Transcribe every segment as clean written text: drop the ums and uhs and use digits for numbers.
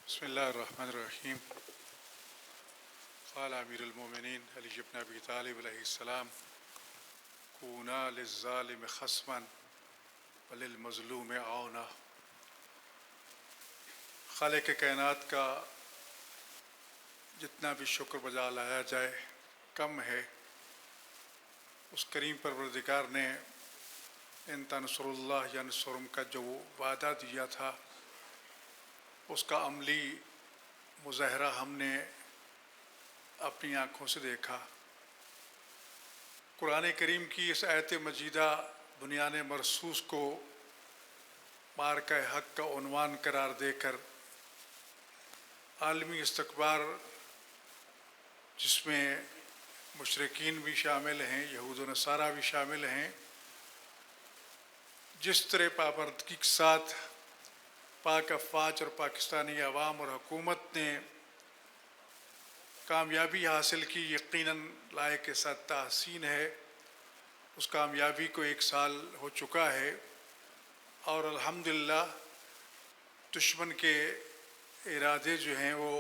بسم اللہ الرحمن الرحیم. قال امیر المومنین علی بن ابی طالب علیہ السلام: کونا للظالم خصما وللمظلوم عونا. خالق کائنات کا جتنا بھی شکر بجا لایا جائے کم ہے. اس کریم پروردگار نے ان تنصر اللہ ینصرکم کا جو وعدہ دیا تھا اس کا عملی مظاہرہ ہم نے اپنی آنکھوں سے دیکھا. قرآن کریم کی اس آیت مجیدہ بنیان مرصوص کو معرکہ حق کا عنوان قرار دے کر عالمی استکبار، جس میں مشرکین بھی شامل ہیں، یہود و نصارہ بھی شامل ہیں، جس طرح پابندگی کے ساتھ پاک افواج اور پاکستانی عوام اور حکومت نے کامیابی حاصل کی، یقیناً لائق ساتھ تحسین ہے. اس کامیابی کو 1 سال ہو چکا ہے اور الحمدللہ دشمن کے ارادے جو ہیں وہ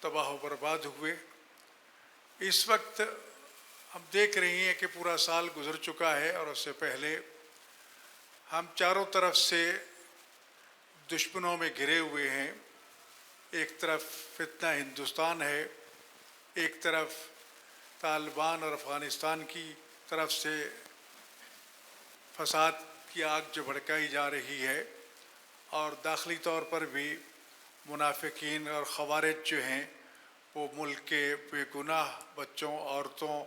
تباہ و برباد ہوئے. اس وقت ہم دیکھ رہے ہیں کہ پورا سال گزر چکا ہے اور اس سے پہلے ہم چاروں طرف سے دشمنوں میں گھرے ہوئے ہیں. ایک طرف فتنہ ہندوستان ہے، ایک طرف طالبان اور افغانستان کی طرف سے فساد کی آگ جو بھڑکائی جا رہی ہے، اور داخلی طور پر بھی منافقین اور خوارج جو ہیں وہ ملک کے بے گناہ بچوں، عورتوں،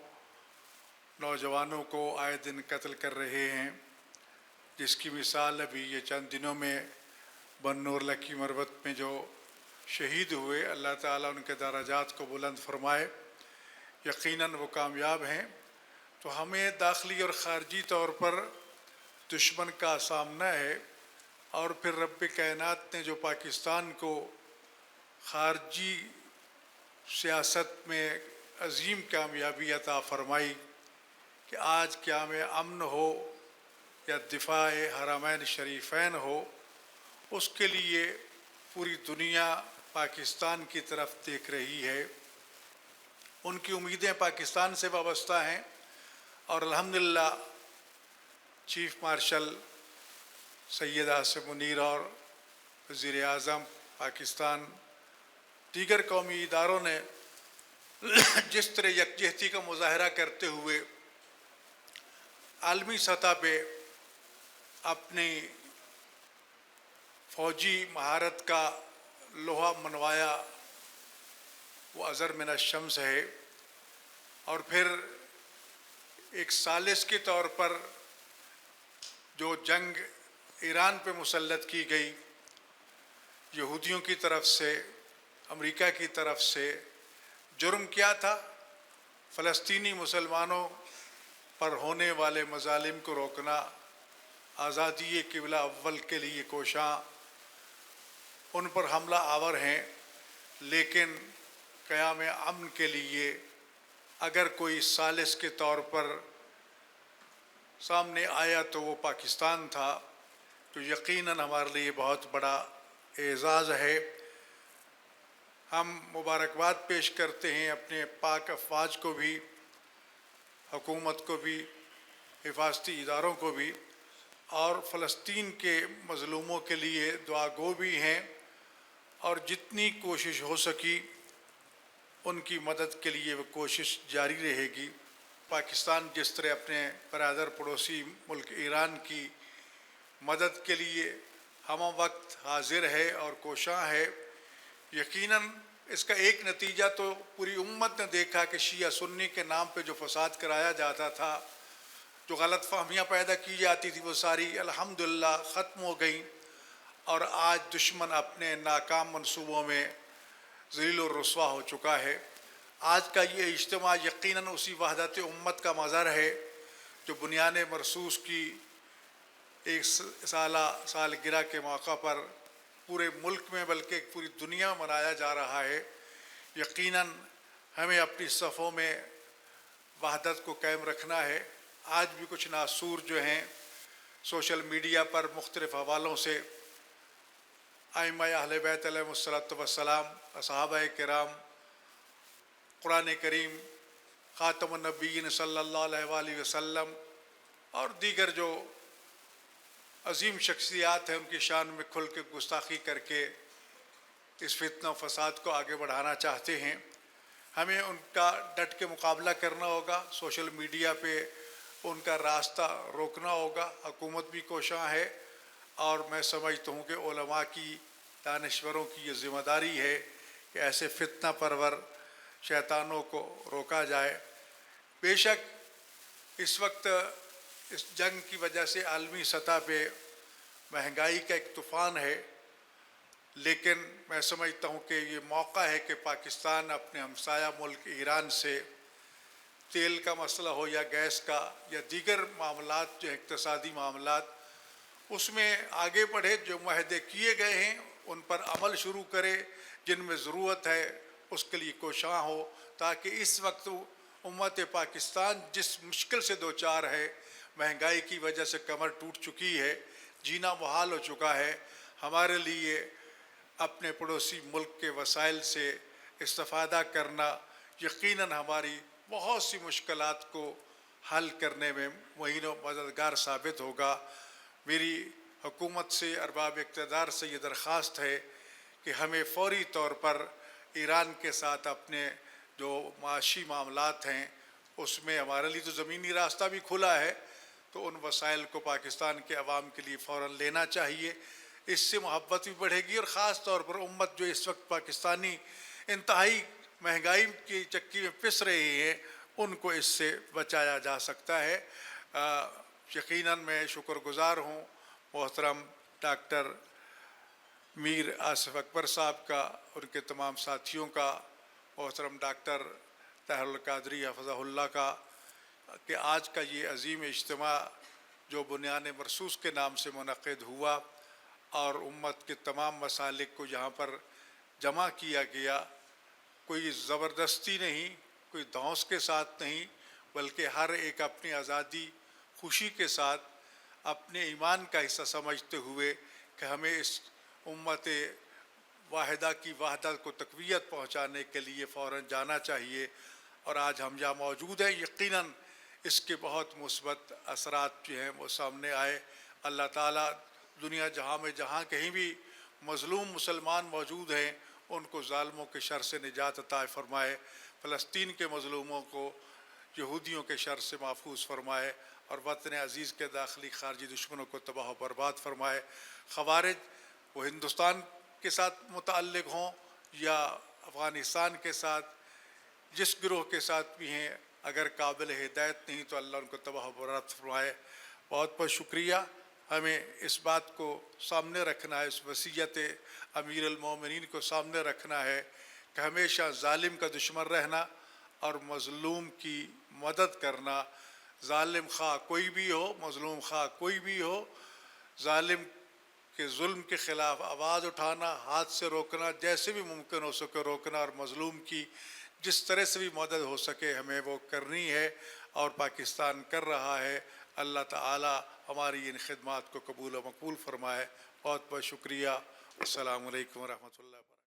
نوجوانوں کو آئے دن قتل کر رہے ہیں، جس کی مثال ابھی یہ چند دنوں میں بن نور لکی مروت میں جو شہید ہوئے. اللہ تعالیٰ ان کے درجات کو بلند فرمائے. یقیناً وہ کامیاب ہیں. تو ہمیں داخلی اور خارجی طور پر دشمن کا سامنا ہے، اور پھر رب کائنات نے جو پاکستان کو خارجی سیاست میں عظیم کامیابی عطا فرمائی کہ آج قیام امن ہو یا دفاع حرمین شریفین ہو، اس کے لیے پوری دنیا پاکستان کی طرف دیکھ رہی ہے. ان کی امیدیں پاکستان سے وابستہ ہیں، اور الحمدللہ چیف مارشل سید عاصم منیر اور وزیر اعظم پاکستان، دیگر قومی اداروں نے جس طرح یکجہتی کا مظاہرہ کرتے ہوئے عالمی سطح پہ اپنی فوجی مہارت کا لوہا منوایا، وہ اظہر من الشمس ہے. اور پھر ایک ثالث کے طور پر جو جنگ ایران پہ مسلط کی گئی یہودیوں کی طرف سے، امریکہ کی طرف سے، جرم کیا تھا؟ فلسطینی مسلمانوں پر ہونے والے مظالم کو روکنا، آزادی قبلہ اول کے لیے کوشاں ان پر حملہ آور ہیں. لیکن قیام امن کے لیے اگر کوئی ثالث کے طور پر سامنے آیا تو وہ پاکستان تھا، تو یقیناً ہمارے لیے بہت بڑا اعزاز ہے. ہم مبارکباد پیش کرتے ہیں اپنے پاک افواج کو بھی، حکومت کو بھی، حفاظتی اداروں کو بھی، اور فلسطین کے مظلوموں کے لیے دعا گو بھی ہیں، اور جتنی کوشش ہو سکی ان کی مدد کے لیے وہ کوشش جاری رہے گی. پاکستان جس طرح اپنے برادر پڑوسی ملک ایران کی مدد کے لیے ہم وقت حاضر ہے اور کوشاں ہے، یقیناً اس کا ایک نتیجہ تو پوری امت نے دیکھا کہ شیعہ سنی کے نام پہ جو فساد کرایا جاتا تھا، جو غلط فہمیاں پیدا کی جاتی تھی، وہ ساری الحمدللہ ختم ہو گئیں، اور آج دشمن اپنے ناکام منصوبوں میں ذلیل و رسوا ہو چکا ہے. آج کا یہ اجتماع یقیناً اسی وحدت امت کا مظہر ہے جو بنیان مرصوص کی 1 سالگرہ کے موقع پر پورے ملک میں بلکہ پوری دنیا میں منایا جا رہا ہے. یقیناً ہمیں اپنی صفوں میں وحدت کو قائم رکھنا ہے. آج بھی کچھ ناسور جو ہیں سوشل میڈیا پر مختلف حوالوں سے आइम्मा अहले बैत अलैहिमुस्सलातु वस्सलाम, असहाबाए किराम, कुरान करीम, ख़ातमुन नबिय्यीन सल्लल्लाहु अलैहि वसल्लम और दीगर जो अजीम शख्सियात हैं उनकी शान में खुल के गुस्ताखी करके इस फितना फसाद को आगे बढ़ाना चाहते हैं। हमें उनका डट के मुकाबला करना होगा, सोशल मीडिया पे उनका रास्ता रोकना होगा। हुकूमत भी कोशां है और मैं समझता हूँ कि उलमा की, दानिश्वरों की ये ज़िम्मेदारी है कि ऐसे फितना परवर शैतानों को रोका जाए। बेशक इस वक्त इस जंग की वजह से आलमी सतह पे महंगाई का एक तूफ़ान है, लेकिन मैं समझता हूँ कि ये मौका है कि पाकिस्तान अपने हमसाया मुल्क ईरान से तेल का मसला हो या गैस का या दीगर मामलात जो इक़्तिसादी मामलात, उसमें आगे बढ़े। जो मुआहदे किए गए हैं उन पर अमल शुरू करे, जिनमें ज़रूरत है उसके लिए कोशां हो, ताकि इस वक्त उम्मत पाकिस्तान जिस मुश्किल से दो चार है, महंगाई की वजह से कमर टूट चुकी है, जीना मुहाल हो चुका है, हमारे लिए अपने पड़ोसी मुल्क के वसाइल से इस्तिफ़ादा करना यकीनन हमारी बहुत सी मुश्किलात को हल करने में मुहीन मददगार साबित होगा। मेरी हुकूमत से, अरबाब इक़्तिदार से ये दरख्वास्त है कि हमें फ़ौरी तौर पर ईरान के साथ अपने जो माशी मामलात हैं उसमें हमारे लिए तो ज़मीनी रास्ता भी खुला है, तो उन वसाइल को पाकिस्तान के अवाम के लिए फ़ौरन लेना चाहिए। इससे मोहब्बत भी बढ़ेगी और ख़ास तौर पर उम्मत जो इस वक्त पाकिस्तानी इंतहाई महंगाई की चक्की में पिस रही है, उनको इससे बचाया जा सकता है। यकीनन मैं शुक्रगुज़ार हूँ मोहतरम डॉक्टर मीर आसिफ अकबर साहब का, उनके तमाम साथियों का, मोहतरम डॉक्टर ताहिरुल क़ादरी हफ़ज़हुल्लाह का, कि आज का ये अजीम इज्तिमा जो बुनियान मरसूस के नाम से मुनक़िद हुआ और उम्मत के तमाम मसालिक को यहाँ पर जमा किया गया, कोई ज़बरदस्ती नहीं, कोई धौंस के साथ नहीं, बल्कि हर एक अपनी आज़ादी खुशी के साथ अपने ईमान का हिस्सा समझते हुए कि हमें इस उम्मत वाहिदा की वहदत को तक़वियत पहुँचाने के लिए फ़ौरन जाना चाहिए। और आज हम यहाँ मौजूद हैं, यकीनन इसके बहुत मुस्बत असरात जो हैं वो सामने आए। अल्लाह ताला दुनिया जहाँ में जहाँ कहीं भी मज़लूम मुसलमान मौजूद हैं उनको ज़ालिमों के शर से निजात अता फ़रमाए, फ़लस्तीन के मज़लूमों को यहूदियों के शर से महफूज फ़रमाए और वतन अज़ीज़ के दाखिली खारजी दुश्मनों को तबाह बर्बाद फ़रमाए। ख़वारिज वो हिंदुस्तान के साथ मुतअल्लिक़ हों या अफ़गानिस्तान के साथ, जिस गिरोह के साथ भी हैं, अगर काबिल हिदायत नहीं तो अल्लाह उनको तबाह बर्बाद फ़रमाए। बहुत बहुत शुक्रिया। हमें इस बात को सामने रखना है, इस वसीयत अमीर अल-मोमिनीन को सामने रखना है कि हमेशा ज़ालिम का दुश्मन रहना और मज़लूम की मदद करना। ज़ालिम खा कोई भी हो, मज़लूम खा कोई भी हो, ज़ालिम के जुल्म के ख़िलाफ़ आवाज़ उठाना, हाथ से रोकना, जैसे भी मुमकिन हो सके रोकना, और मज़लूम की जिस तरह से भी मदद हो सके हमें वो करनी है और पाकिस्तान कर रहा है। अल्लाह ताला हमारी इन खिदमात को कबूल व मकबूल फ़रमाए। बहुत बहुत शुक्रिया। अस्सलामु अलैकुम व रहमतुल्लाहि।